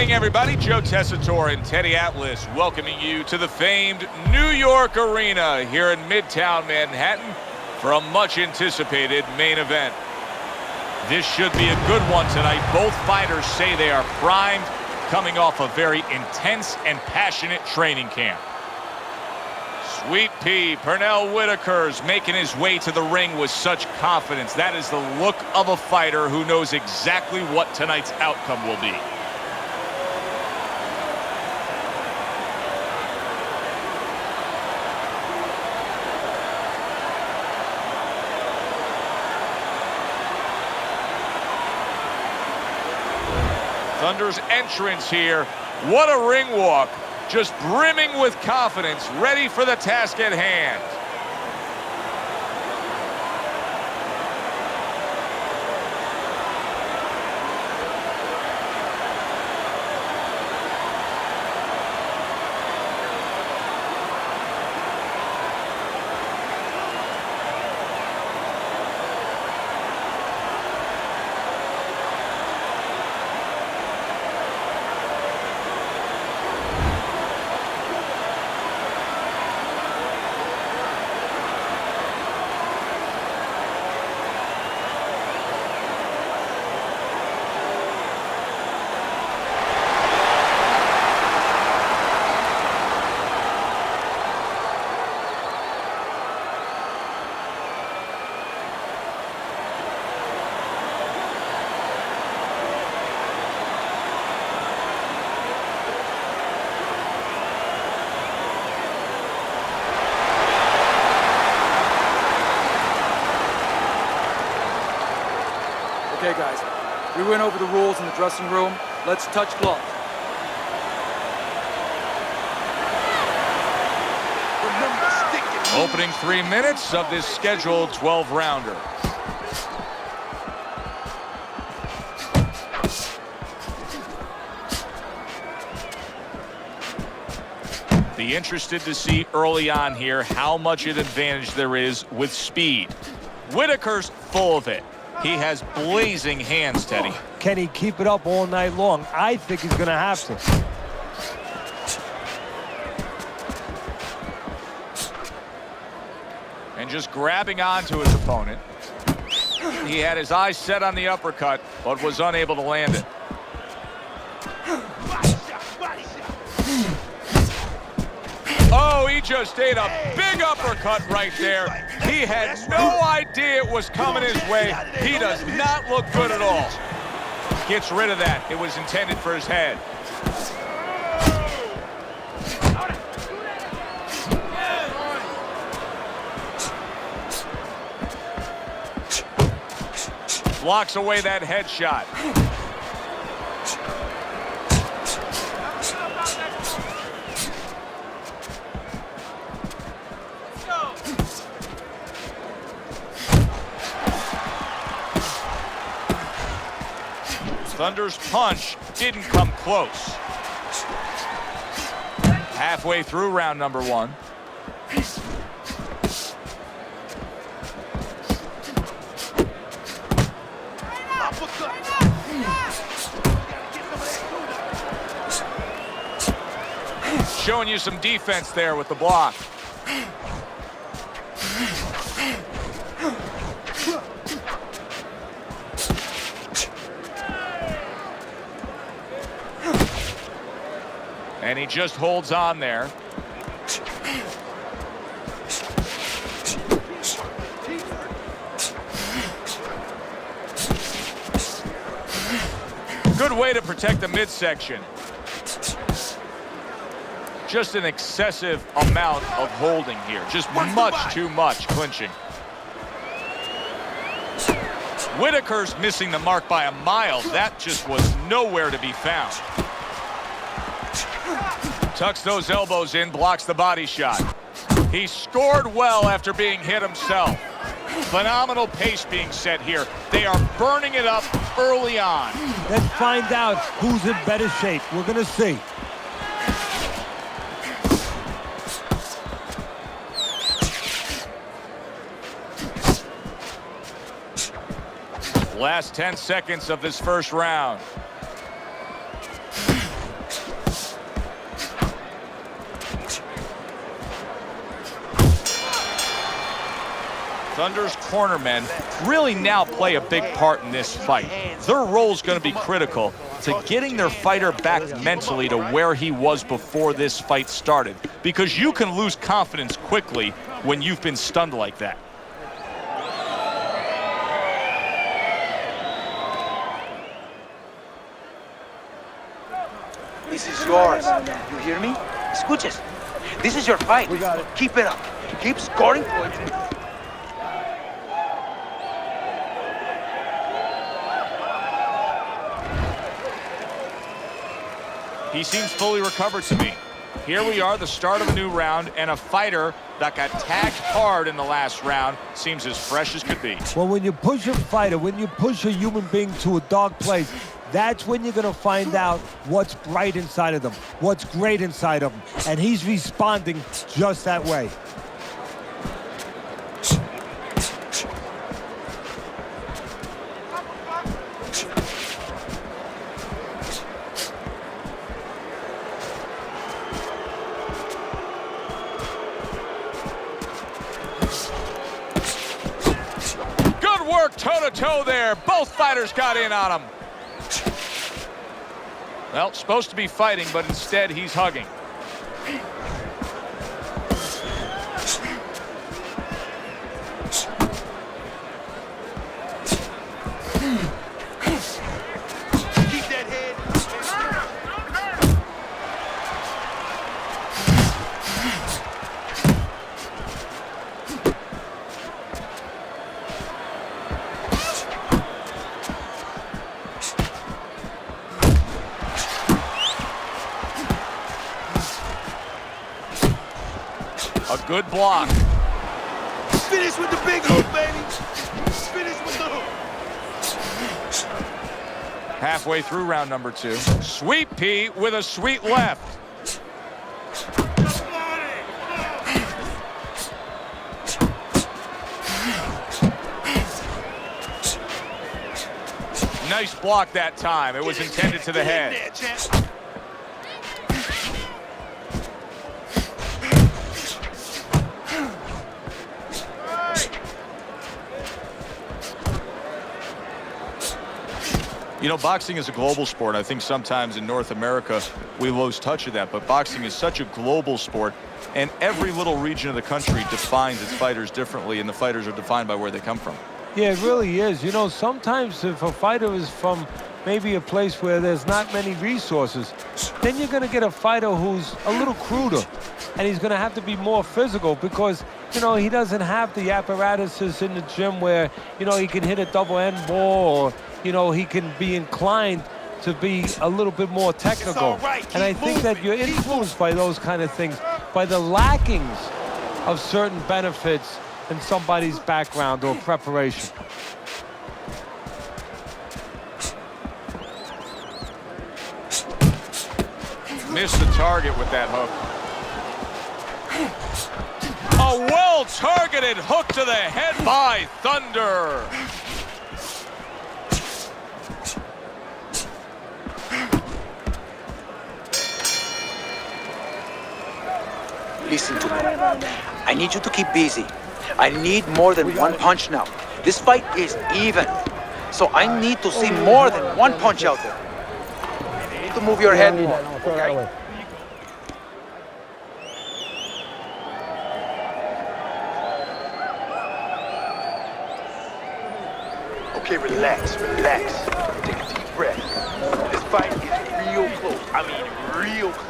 evening, everybody. Joe Tessitore and Teddy Atlas welcoming you to the famed New York Arena here in Midtown Manhattan for a much-anticipated main event. This should be a good one tonight. Both fighters say they are primed, coming off a very intense and passionate training camp. Sweet Pea, Pernell Whitaker's making his way to the ring with such confidence. That is the look of a fighter who knows exactly what tonight's outcome will be. Thunder's entrance here. What a ring walk. Just brimming with confidence, ready for the task at hand. Okay, guys, we went over the rules in the dressing room. Let's touch gloves. Opening 3 minutes of this scheduled 12-rounder. Be interested to see early on here how much an advantage there is with speed. Whitaker's full of it. He has blazing hands, Teddy. Can he keep it up all night long? I think he's going to have to. And just grabbing onto his opponent. He had his eyes set on the uppercut, but was unable to land it. Oh, he just ate a big uppercut right there. He had no idea it was coming his way. He does not look good at all. Gets rid of that. It was intended for his head. Blocks away that headshot. Thunder's punch didn't come close. Halfway through round number one. Showing you some defense there with the block. And he just holds on there. Good way to protect the midsection. Just an excessive amount of holding here. Just much too much clinching. Whitaker's missing the mark by a mile. That just was nowhere to be found. Tucks those elbows in, blocks the body shot. He scored well after being hit himself. Phenomenal pace being set here. They are burning it up early on. Let's find out who's in better shape. We're going to see. Last 10 seconds of this first round. Thunder's cornermen really now play a big part in this fight. Their role is going to be critical to getting their fighter back mentally to where he was before this fight started, because you can lose confidence quickly when you've been stunned like that. This is yours. You hear me? Escuches. This is your fight. We got it. Keep it up. Keep scoring points. He seems fully recovered to me. Here we are, the start of a new round, and a fighter that got tagged hard in the last round seems as fresh as could be. Well, when you push a fighter, when you push a human being to a dark place, that's when you're going to find out what's bright inside of them, what's great inside of them. And he's responding just that way. Good work toe-to-toe there. Both fighters got in on him. Well, supposed to be fighting, but instead he's hugging. Keep that head. A good block. Finish with the big hook, baby. Finish with the hook. Halfway through round number 2. Sweet Pea with a sweet left. Nice block that time. It was intended to the head. You know, boxing is a global sport. I think sometimes in North America we lose touch of that, but boxing is such a global sport, and every little region of the country defines its fighters differently, and the fighters are defined by where they come from. Yeah, it really is. You know, sometimes if a fighter is from maybe a place where there's not many resources, then you're going to get a fighter who's a little cruder, and he's going to have to be more physical because, you know, he doesn't have the apparatuses in the gym where, you know, he can hit a double end ball, or, you know, he can be inclined to be a little bit more technical. And I think that you're influenced by those kind of things, by the lackings of certain benefits in somebody's background or preparation. Missed the target with that hook. A well-targeted hook to the head by Thunder. Listen to me. I need you to keep busy. I need more than one punch now. This fight is even. So I need to see more than one punch out there. You need to move your head more, okay? Okay, relax, relax. Take a deep breath. This fight is real close. I mean, real close.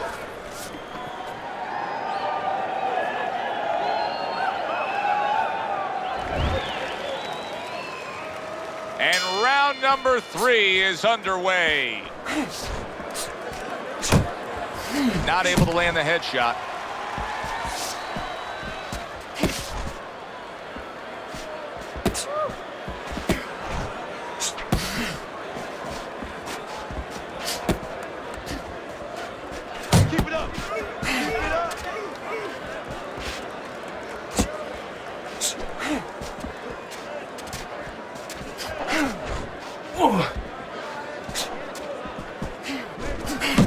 And round number 3 is underway. Not able to land the headshot. Keep it up. Keep it up.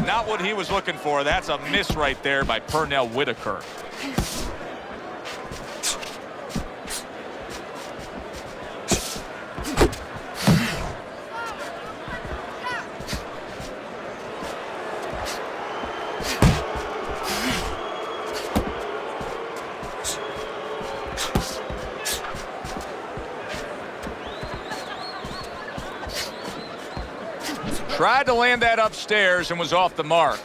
Not what he was looking for. That's a miss right there by Pernell Whitaker. Tried to land that upstairs and was off the mark.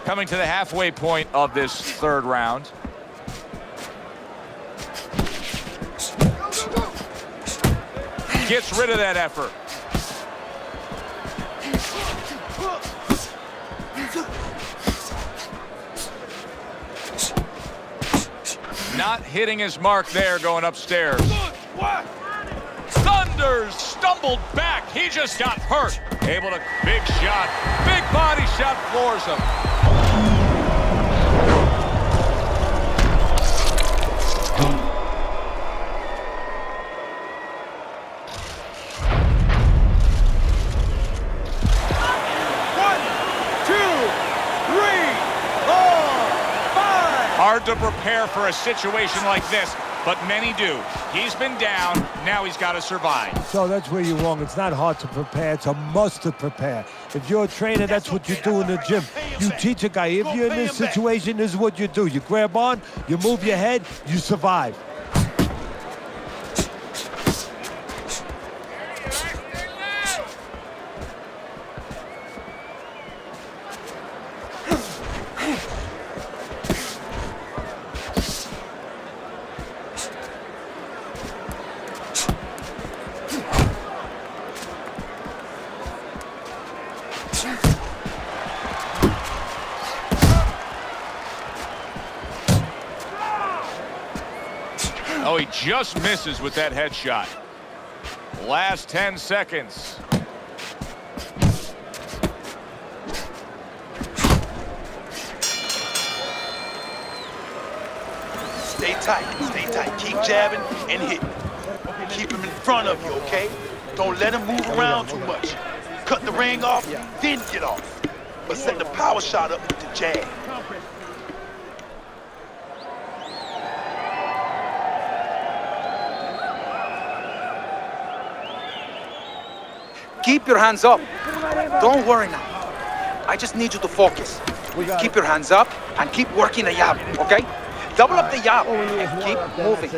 Coming to the halfway point of this third round. Gets rid of that effort. Not hitting his mark there going upstairs. Thunders stumbled back. He just got hurt. Able to, big shot. Big body shot floors him. Hard to prepare for a situation like this, but many do. He's been down, now he's got to survive. So that's where you're wrong. It's not hard to prepare, it's a must to prepare. If you're a trainer, that's what you do in the gym. You teach a guy, if you're in this situation, this is what you do. You grab on, you move your head, you survive. Oh, he just misses with that headshot. Last 10 seconds. Stay tight, stay tight. Keep jabbing and hitting. Keep him in front of you, okay? Don't let him move around too much. Cut the ring off, then get off. But set the power shot up with the jab. Keep your hands up. Don't worry now. I just need you to focus. Keep your hands up and keep working the jab, okay? Double up the jab and keep moving.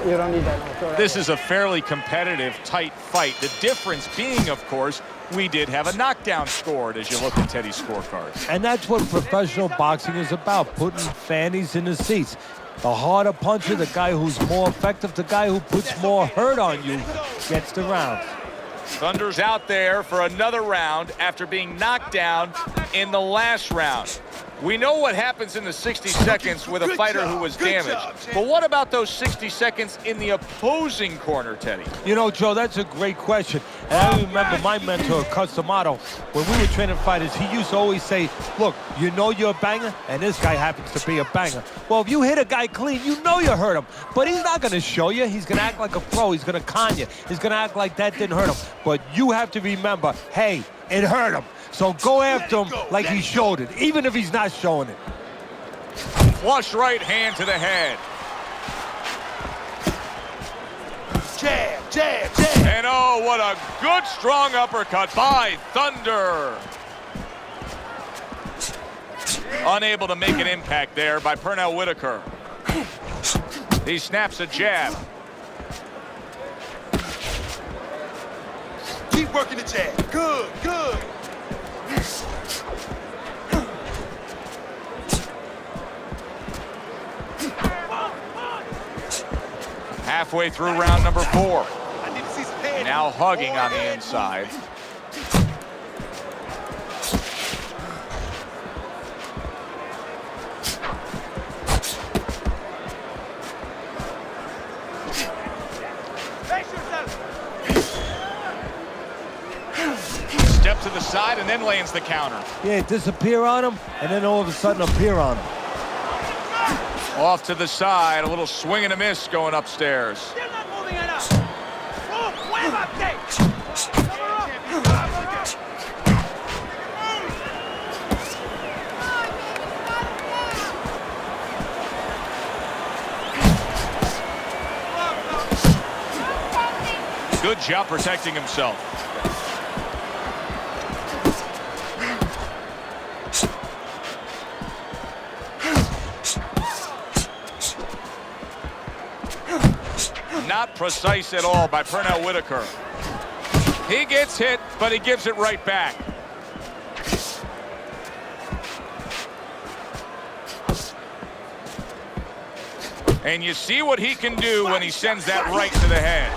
You don't need that. This is a fairly competitive, tight fight. The difference being, of course, we did have a knockdown scored as you look at Teddy's scorecards. And that's what professional boxing is about, putting fannies in the seats. The harder puncher, the guy who's more effective, the guy who puts more hurt on you, gets the round. Thunder's out there for another round after being knocked down in the last round. We know what happens in the 60 seconds with a fighter who was damaged. But what about those 60 seconds in the opposing corner, Teddy? You know, Joe, that's a great question. And I remember my mentor, Kostya Tszyu, when we were training fighters, he used to always say, look, you know you're a banger, and this guy happens to be a banger. Well, if you hit a guy clean, you know you hurt him. But he's not going to show you. He's going to act like a pro. He's going to con you. He's going to act like that didn't hurt him. But you have to remember, hey, it hurt him. So go after him like he showed it, even if he's not showing it. Flush right hand to the head. Jab, jab, jab. And oh, what a good strong uppercut by Thunder. Unable to make an impact there by Pernell Whitaker. He snaps a jab. Keep working the jab. Good, good. Halfway through round number 4. Now hugging on the inside. Step to the side and then lands the counter. Yeah, disappear on him, and then all of a sudden appear on him. Off to the side, a little swing and a miss going upstairs. Good job protecting himself. Not precise at all by Pernell Whitaker. He gets hit, but he gives it right back. And you see what he can do when he sends that right to the head.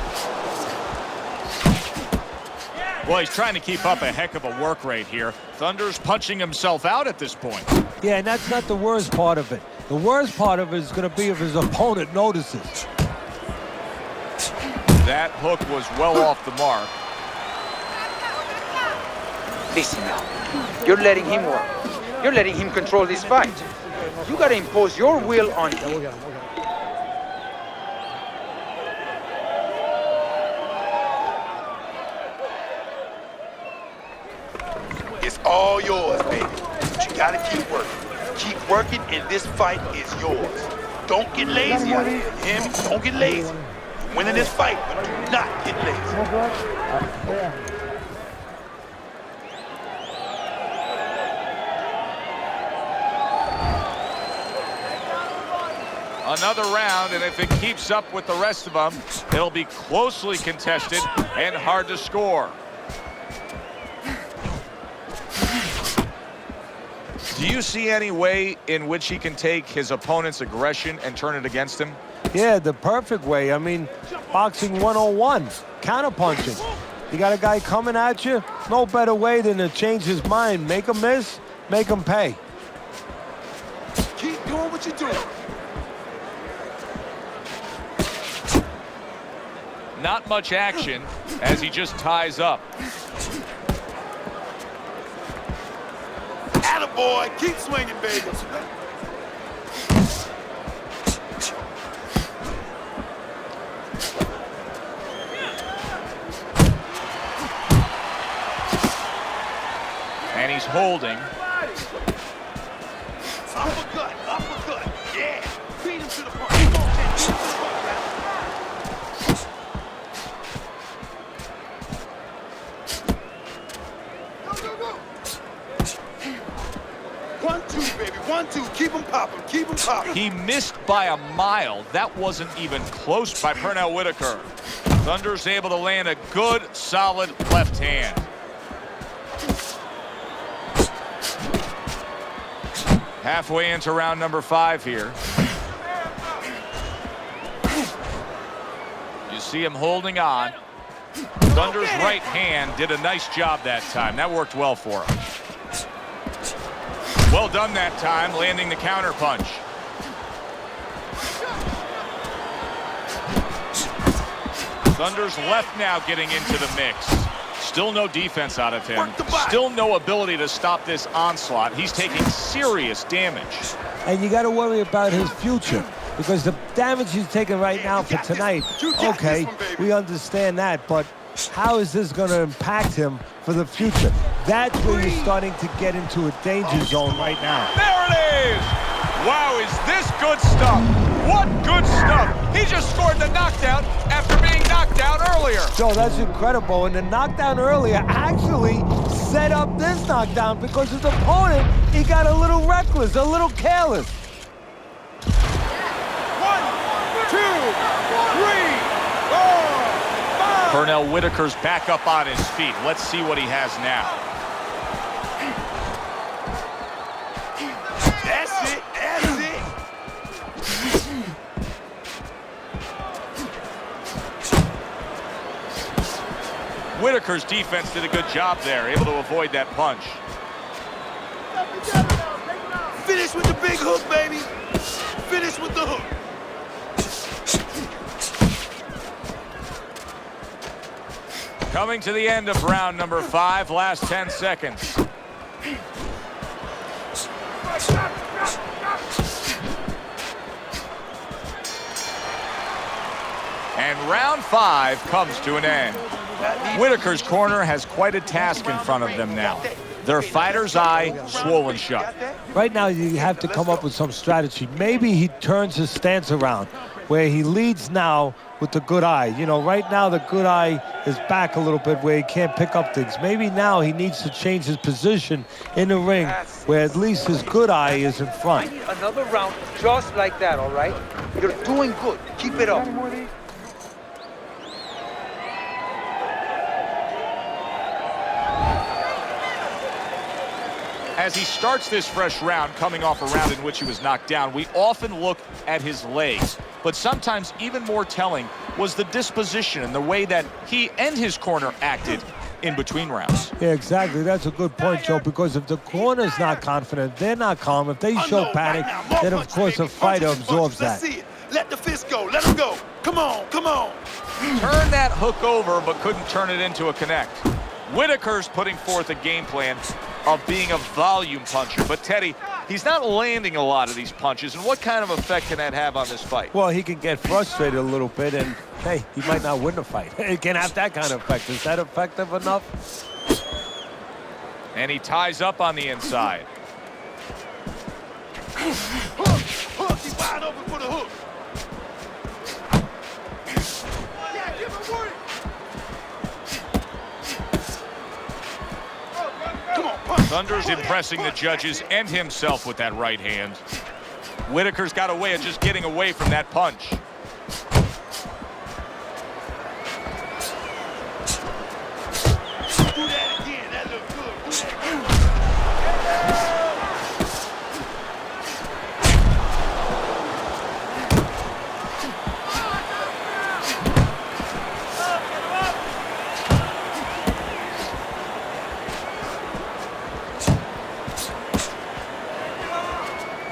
Well, he's trying to keep up a heck of a work rate here. Thunder's punching himself out at this point. Yeah, and that's not the worst part of it. The worst part of it is going to be if his opponent notices. That hook was well off the mark. Listen now. You're letting him work. You're letting him control this fight. You gotta impose your will on him. It's all yours, baby. But you gotta keep working. Keep working, and this fight is yours. Don't get lazy out here. Him, don't get lazy. Winning this fight, but do not get lazy. Another round, and if it keeps up with the rest of them, it'll be closely contested and hard to score. Do you see any way in which he can take his opponent's aggression and turn it against him? Yeah, the perfect way. I mean, boxing 101, counterpunching. You got a guy coming at you, no better way than to change his mind. Make him miss, make him pay. Keep doing what you're doing. Not much action as he just ties up. Attaboy, keep swinging, baby. And he's holding. Uppercut, uppercut, yeah. Beat him to the front. Come on, Ken, beat him to the front, man. 1-2, baby, 1-2. Keep him popping, keep him popping. He missed by a mile. That wasn't even close by Pernell Whitaker. Thunder's able to land a good, solid left hand. Halfway into round number 5 here. You see him holding on. Thunder's right hand did a nice job that time. That worked well for him. Well done that time, landing the counter punch. Thunder's left now getting into the mix. Still no defense out of him. Still no ability to stop this onslaught. He's taking serious damage. And you got to worry about his future because the damage he's taking right now for tonight, okay, we understand that, but how is this going to impact him for the future? That's where you're starting to get into a danger zone right now. There it is! Wow, is this good stuff? What good stuff! He just scored the knockdown after being knocked down earlier. Joe, that's incredible. And the knockdown earlier actually set up this knockdown because his opponent, he got a little reckless, a little careless. 1, 2, 3, 4, 5. Pernell Whitaker's back up on his feet. Let's see what he has now. That's it, that's it. Whitaker's defense did a good job there, able to avoid that punch. Finish with the big hook, baby. Finish with the hook. Coming to the end of round number 5, last 10 seconds. And round 5 comes to an end. Whitaker's corner has quite a task in front of them now. Their fighter's eye swollen shut. Right now, you have to come up with some strategy. Maybe he turns his stance around. where he leads now with the good eye. You know, right now the good eye is back a little bit where he can't pick up things. Maybe now he needs to change his position in the ring where at least his good eye is in front. I need another round just like that, all right? You're doing good. Keep it up. As he starts this fresh round, coming off a round in which he was knocked down, we often look at his legs. But sometimes even more telling was the disposition and the way that he and his corner acted in between rounds. Yeah, exactly. That's a good point, Joe, because if the corner's not confident, they're not calm. If they show panic, then of course a fighter absorbs that. Let's see it. Let the fist go. Let him go. Come on, come on. Turn that hook over, but couldn't turn it into a connect. Whitaker's putting forth a game plan of being a volume puncher. But, Teddy, he's not landing a lot of these punches. And what kind of effect can that have on this fight? Well, he can get frustrated a little bit, and, hey, he might not win the fight. It can have that kind of effect. Is that effective enough? And he ties up on the inside. Hook. He's wide open for the hook. Yeah, give him work. Come on, punch. Thunder's impressing the judges and himself with that right hand. Whitaker's got a way of just getting away from that punch. Do that again. That looked good.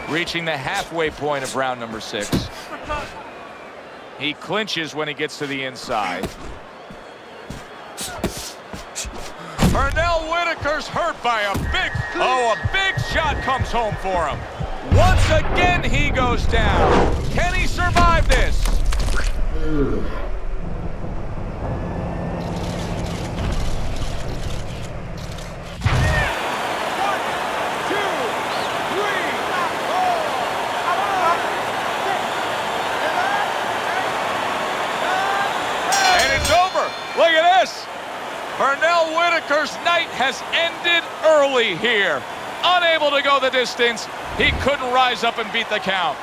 Reaching the halfway point of round number 6. He clinches when he gets to the inside. Pernell Whitaker's hurt by a big shot comes home for him. Once again, he goes down. Can he survive this? Look at this. Pernell Whitaker's night has ended early here. Unable to go the distance, he couldn't rise up and beat the count.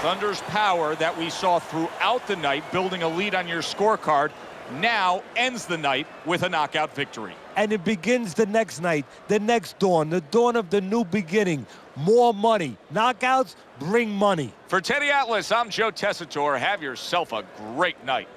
Thunder's power that we saw throughout the night, building a lead on your scorecard, now ends the night with a knockout victory. And it begins the next night, the next dawn, the dawn of the new beginning. More money. Knockouts bring money. For Teddy Atlas, I'm Joe Tessitore. Have yourself a great night.